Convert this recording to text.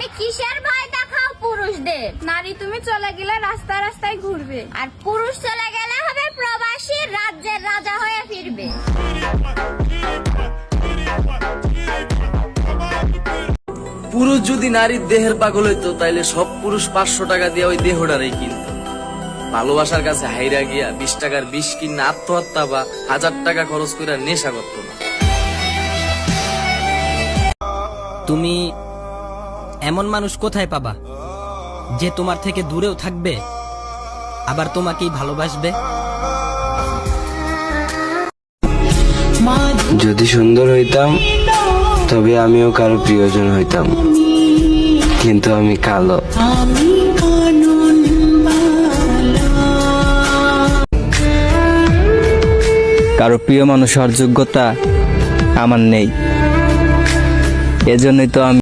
তুমি কিসের ভয় দেখাও পুরুষদের? নারী তুমি চলে গেলে রাস্তায় রাস্তায় ঘুরবে, আর পুরুষ চলে গেলে হবে প্রবাসী, রাজ্যের রাজা হয়ে ফিরবে। পুরুষ যদি নারীর দেহের পাগল হইতো তাইলে সব পুরুষ 500 টাকা দিয়ে ওই দেহটারই কিনতো। ভালোবাসার কাছে হাইরা গিয়া 20 টাকার বিষ কিনা আত্মহত্যা বা 1000 টাকা খরচ করে নেশা করতো না। তুমি এমন মানুষ কোথায় পাবা যে তোমার থেকে দূরেও থাকবে আবার তোমাকেই ভালোবাসবে? যদি সুন্দর হইতাম তবে আমিও কারো প্রিয়জন হইতাম, কিন্তু আমি কালো। কারো প্রিয় মানুষ হওয়ার যোগ্যতা আমার নেই, এজন্যই তো আমি